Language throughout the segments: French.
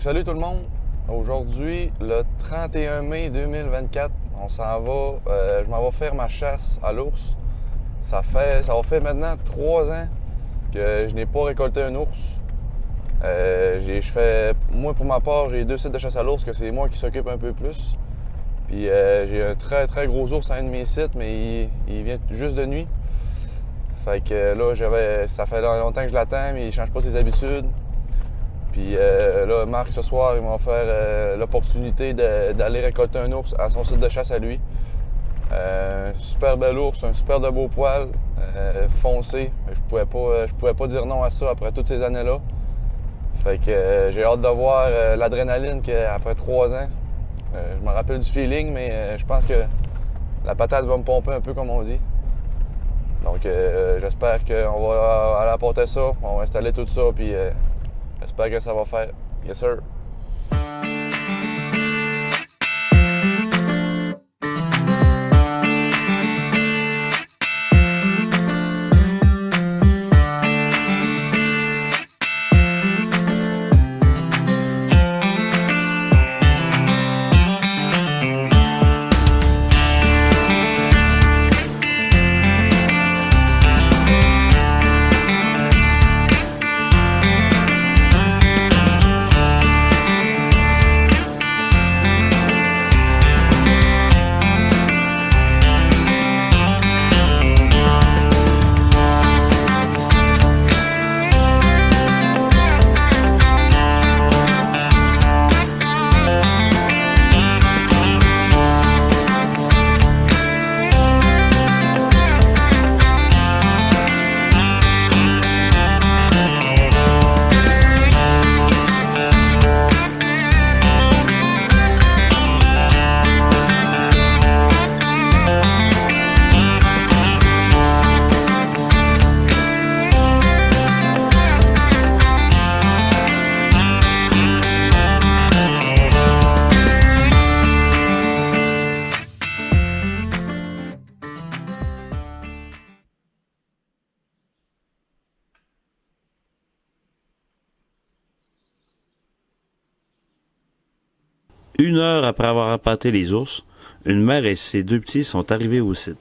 Donc salut tout le monde. Aujourd'hui, le 31 mai 2024, on s'en va, je m'en vais faire ma chasse à l'ours. Ça va faire maintenant 3 ans que je n'ai pas récolté un ours. Moi pour ma part, j'ai 2 sites de chasse à l'ours que c'est moi qui s'occupe un peu plus. Puis j'ai un très très gros ours à un de mes sites, mais il vient juste de nuit. Fait que là, ça fait longtemps que je l'attends, mais il change pas ses habitudes. Puis là, Marc, ce soir, il m'a offert l'opportunité d'aller récolter un ours à son site de chasse à lui. Super bel ours, un super de beau poil, foncé. Je pouvais pas dire non à ça après toutes ces années-là. Fait que j'ai hâte de voir l'adrénaline qu'après 3 ans. Je me rappelle du feeling, mais je pense que la patate va me pomper un peu comme on dit. Donc j'espère qu'on va aller apporter ça, on va installer tout ça, puis j'espère que ça va faire. Yes sir. Une heure après avoir appâté les ours, une mère et ses 2 petits sont arrivés au site.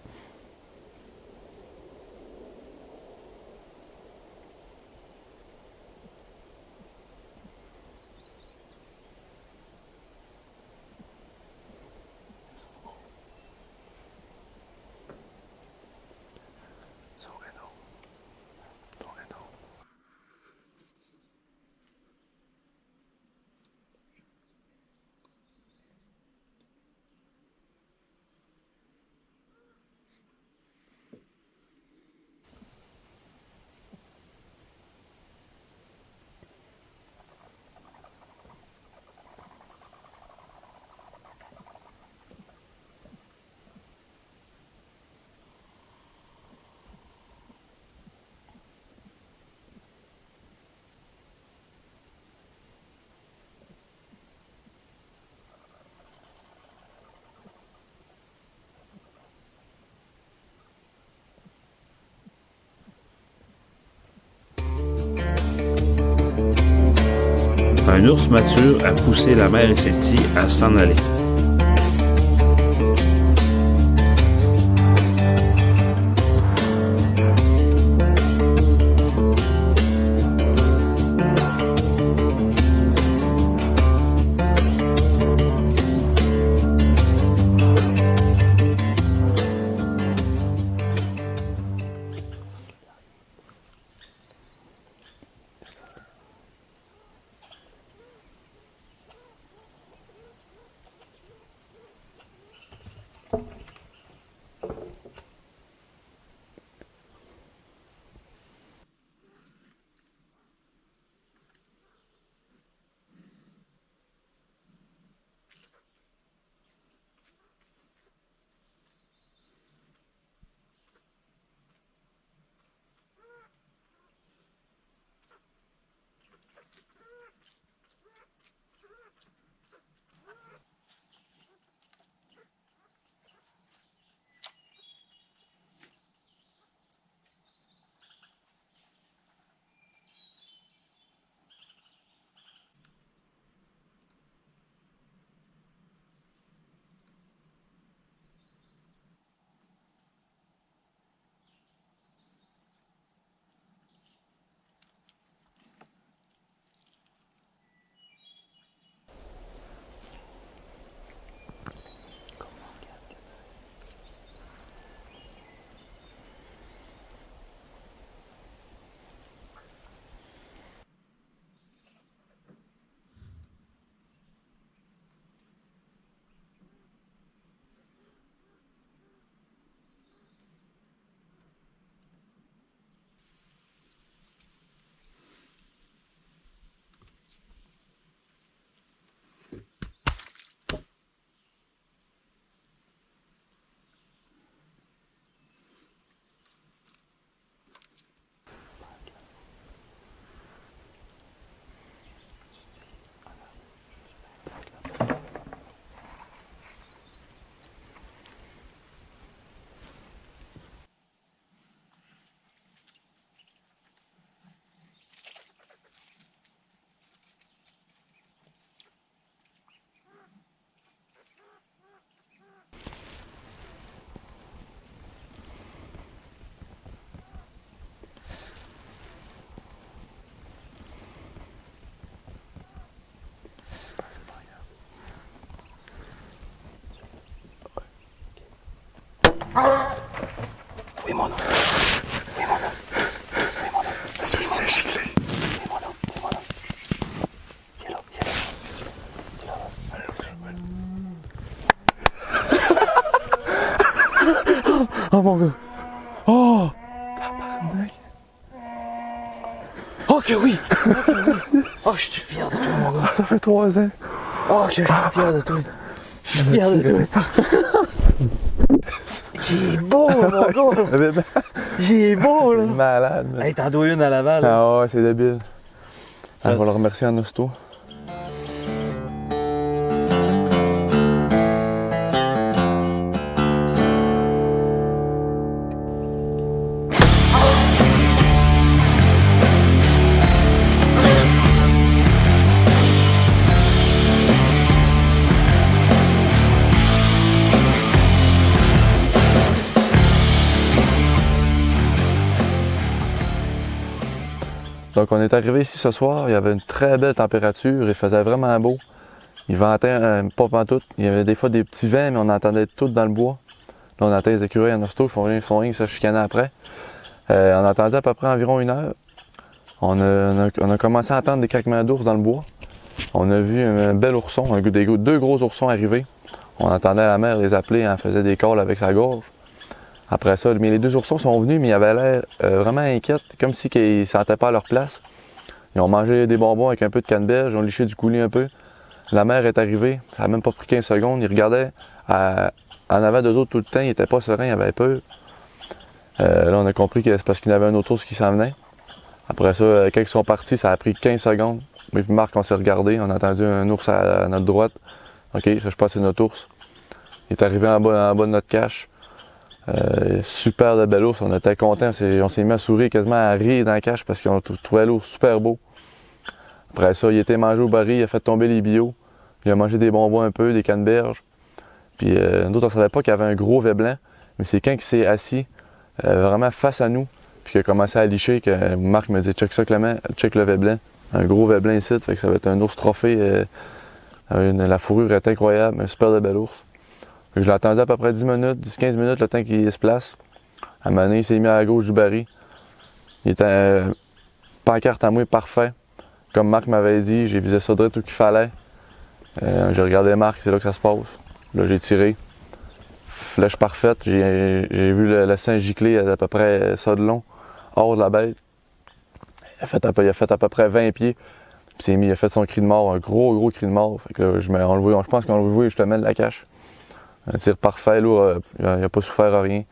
Un ours mature a poussé la mère et ses petits à s'en aller. Oui, mon nom. Oui, mon nom. Oui, mon nom. Je suis Saint-Giclé. Oui, mon nom. Oui, mon nom. Il est là, il est là. Il est là. Oh mon gars! Oh! Oh que oui! Oh, je suis fier de toi, mon gars. Ça fait 3 ans. Oh, que je suis fier de toi. Je suis fier de toi. J'ai beau, mon gars. J'ai beau, là. Malade. Man. Hey, t'en dois une à Laval. Ah ouais, c'est débile. On va le remercier en hosto. Donc on est arrivé ici ce soir, il y avait une très belle température, il faisait vraiment beau. Il ventait pas pantoute, il y avait des fois des petits vents, mais on entendait tout dans le bois. Là on entend les écureuils en hosto, ils font rien que se chicaner après. On entendait à peu près environ 1 heure. On a commencé à entendre des craquements d'ours dans le bois. On a vu un bel ourson, deux gros oursons arriver. On entendait la mère les appeler, elle faisait des calls avec sa gorge. Après ça, mais les 2 oursons sont venus, mais ils avaient l'air vraiment inquiets, comme si ils ne se sentaient pas à leur place. Ils ont mangé des bonbons avec un peu de canneberge, ils ont liché du coulis un peu. La mère est arrivée, ça n'a même pas pris 15 secondes. Ils regardaient en avant d'eux autres tout le temps, ils n'étaient pas sereins, ils avaient peur. Là, on a compris que c'est parce qu'il y avait un autre ours qui s'en venait. Après ça, quand ils sont partis, ça a pris 15 secondes. Moi et Marc, on s'est regardé, on a entendu un ours à notre droite. OK, ça, je pense que c'est notre ours. Il est arrivé en bas de notre cache. Super de bel ours, on était contents, on s'est mis à sourire, quasiment à rire dans la cache parce qu'on trouvait l'ours super beau. Après ça, il était mangé au baril, il a fait tomber les bio, il a mangé des bonbons un peu, des canneberges. Puis nous autres, on savait pas qu'il y avait un gros vet blanc, mais c'est quand il s'est assis vraiment face à nous, puis qu'il a commencé à licher, que Marc me dit check ça Clément, check le vet blanc. Un gros vet blanc ici, fait que ça va être un ours trophée. La fourrure est incroyable, un super de bel ours. Je l'ai attendu à peu près 10-15 minutes le temps qu'il se place. À un moment donné, il s'est mis à gauche du baril. Il était pancarte à moi parfait. Comme Marc m'avait dit, j'ai visé ça direct où qu'il fallait. J'ai regardé Marc, c'est là que ça se passe. Là, j'ai tiré. Flèche parfaite. J'ai vu le sein gicler à peu près ça de long, hors de la bête. Il a fait à peu près 20 pieds. Puis il a fait son cri de mort, un gros cri de mort. Fait que là, je pense qu'on l'a enlevé justement de la cache. Un tir parfait, là, il n'a pas souffert à rien.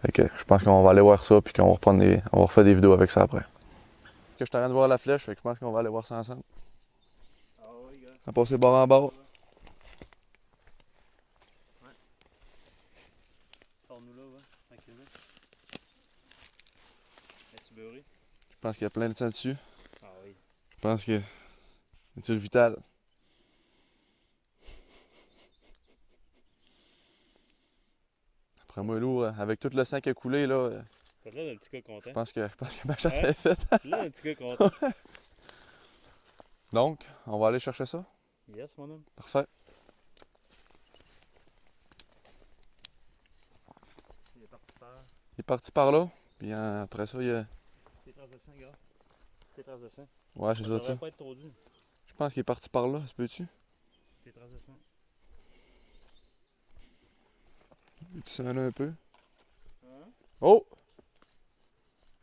Fait que je pense qu'on va aller voir ça puis qu'on va on va refaire des vidéos avec ça après. Je suis en train de voir la flèche, fait que je pense qu'on va aller voir ça ensemble. Ah oui, gars. On va passer bord en bord. Ouais. Sors-nous là, va, tranquillement. Es-tu beurré? Je pense qu'il y a plein de sang dessus. Ah oui. Je pense que c'est un tir vital. Après moi, lourd, avec tout le sang qui a coulé, là, T'as l'air d'un petit gars content. je pense que ma chasse Ouais. est faite. Là, un petit gars content. Donc, on va aller chercher ça. Yes, mon homme. Parfait. Il est parti par. Il est parti par là. Puis après ça, il y a... Tes traces de sang, gars. Tes traces de sang. Ouais, c'est Ça ça. devrait pas être trop dur. Je pense qu'il est parti par là, ça se peut-tu? Tes traces de sang. Tu sens là un peu. Hein? Oh!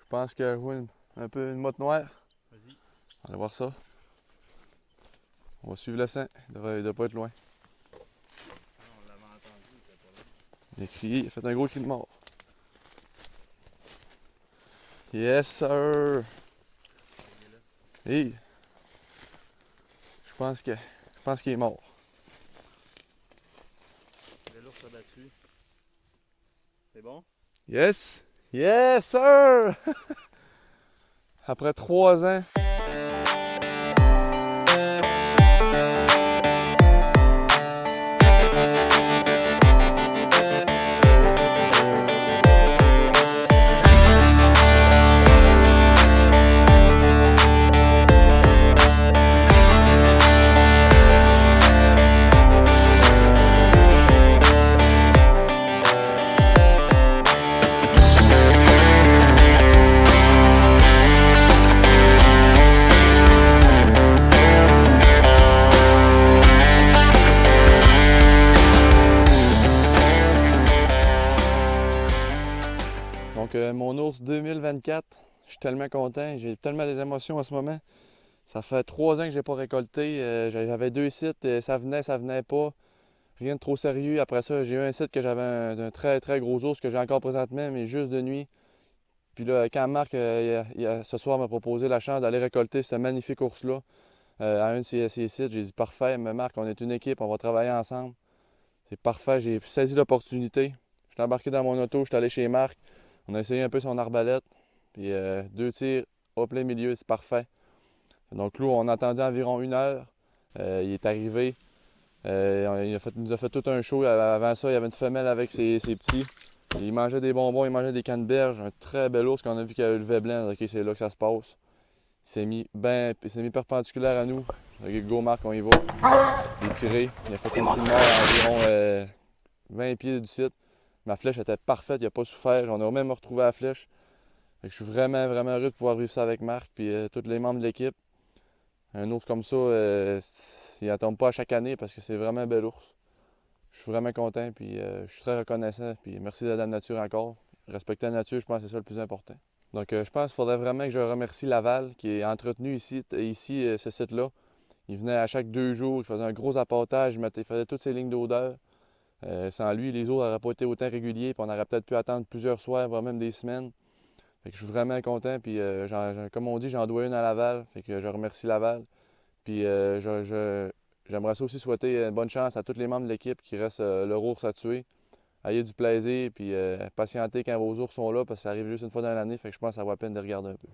Je pense qu'il y a un peu une motte noire. Vas-y. On va voir ça. On va suivre le sang. Il doit pas être loin. Ah, on l'avait entendu, il était pas là. Il a crié, il a fait un gros cri de mort. Yes, sir! Hey! Je pense qu'il est mort. Le lourd s'est battu. C'est bon? Yes! Yes, sir! Après 3 ans. mon ours 2024, je suis tellement content, j'ai tellement des émotions en ce moment. Ça fait 3 ans que je n'ai pas récolté. J'avais 2 sites, ça venait pas. Rien de trop sérieux. Après ça, j'ai eu un site que j'avais un très très gros ours que j'ai encore présentement, mais juste de nuit. Puis là, quand Marc, ce soir, m'a proposé la chance d'aller récolter ce magnifique ours-là à un de ses sites, j'ai dit parfait, mais Marc, on est une équipe, on va travailler ensemble. C'est parfait, j'ai saisi l'opportunité. Je suis embarqué dans mon auto, je suis allé chez Marc. On a essayé un peu son arbalète. Puis 2 tirs au plein milieu, c'est parfait. Donc là, on a attendu environ 1 heure. Il est arrivé. Il nous a fait tout un show. Avant ça, il y avait une femelle avec ses petits. Il mangeait des bonbons, il mangeait des canneberges. Un très bel ours qu'on a vu qu'il avait le levé blanc. OK, c'est là que ça se passe. Il s'est mis perpendiculaire à nous. OK, go Marc, on y va. Il est tiré. Il a fait une mort à environ 20 pieds du site. Ma flèche était parfaite, il n'a pas souffert. On a même retrouvé la flèche. Fait que je suis vraiment, vraiment heureux de pouvoir vivre ça avec Marc et tous les membres de l'équipe. Un ours comme ça, il n'en tombe pas à chaque année parce que c'est vraiment un bel ours. Je suis vraiment content puis je suis très reconnaissant. Puis merci de la nature encore. Respecter la nature, je pense que c'est ça le plus important. Donc je pense qu'il faudrait vraiment que je remercie Laval qui est entretenu ici ce site-là. Il venait à chaque 2 jours, il faisait un gros apportage, il faisait toutes ses lignes d'odeur. Sans lui, les autres n'auraient pas été autant réguliers, puis on aurait peut-être pu attendre plusieurs soirs, voire même des semaines. Fait que je suis vraiment content, puis comme on dit, j'en dois une à Laval, fait que je remercie Laval. Puis j'aimerais ça aussi souhaiter bonne chance à tous les membres de l'équipe qui restent leur ours à tuer. Ayez du plaisir, puis patientez quand vos ours sont là, parce que ça arrive juste une fois dans l'année, fait que je pense que ça vaut la peine de regarder un peu.